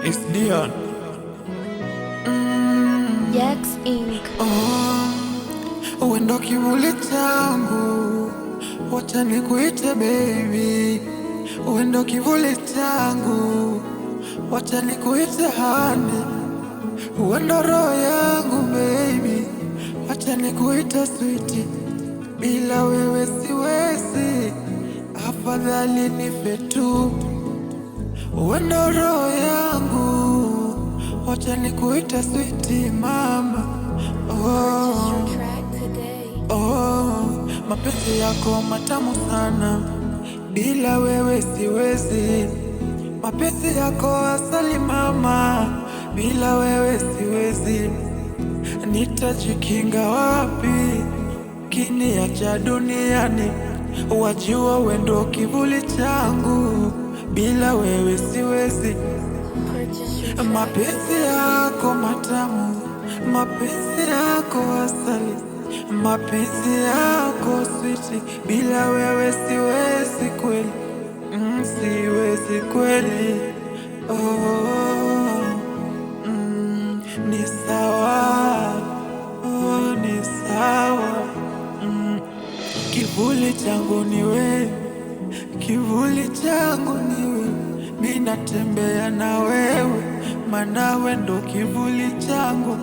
It's Dion. Jax Inc. Uendo kivuli changu, wacha nikuite baby. Uendo kivuli changu, wacha nikuite honey. Uendo roho yangu baby, wacha nikuite sweetie. Bila wewe siwezi, afadhali nife tu. Uendo roho yangu, wacha nikuite sweetie mama. Mapenzi yako matamu sana, bila wewe siwezi. Mapenzi yako asali mama, bila wewe siwezi. Nitajikinga wapi kiniacha duniani? Wajua wendo kivuli changu, bila wewe siwezi. Mapenzi yako matamu, mapenzi yako asali, mapenzi yako sweet, bila wewe siwezi kweli, siwezi kweli. Ni sawa, ni sawa. Kivuli changu ni wewe, kivuli changu ni wewe. Mimi natembea na wewe, maana wewe ndo kivuli changu.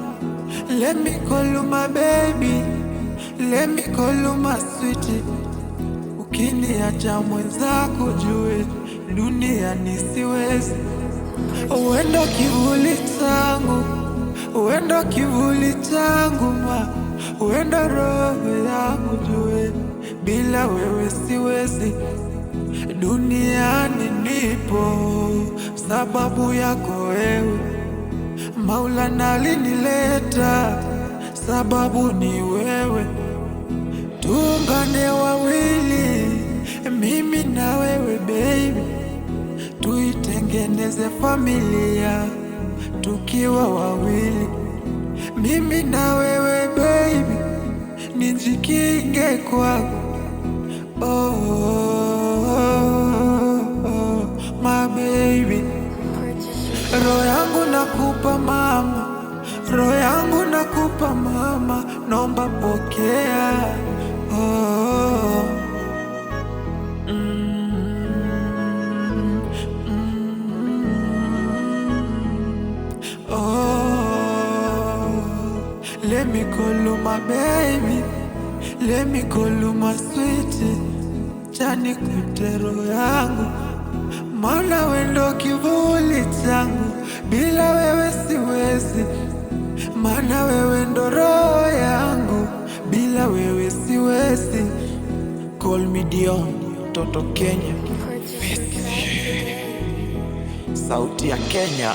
Let me call you my baby, let me call you my sweetie. Ukiniacha mwenzako jue dunia nisiwezi. Uendo kivuli changu, uendo kivuli changu ma, uendo roho yangu jue bila wewe siwezi. Duniani nipo sababu yako wewe, Maulana alinileta sababu ni wewe. Tuungane wawili, mimi na wewe baby, tuitengeneze familia tukiwa wawili. Mimi na wewe baby, nijikinge kwako. My baby, roho yangu nakupa mama, roho yangu nakupa mama, naomba pokea. Let me call you my baby, let me call you my sweetie. Chani kuite roho yangu, maana wewe ndo kivuli changu, bila wewe siwezi. Maana wewe ndo roho yangu, bila wewe siwezi. Call me Dion, Toto Kenya, sauti ya Kenya.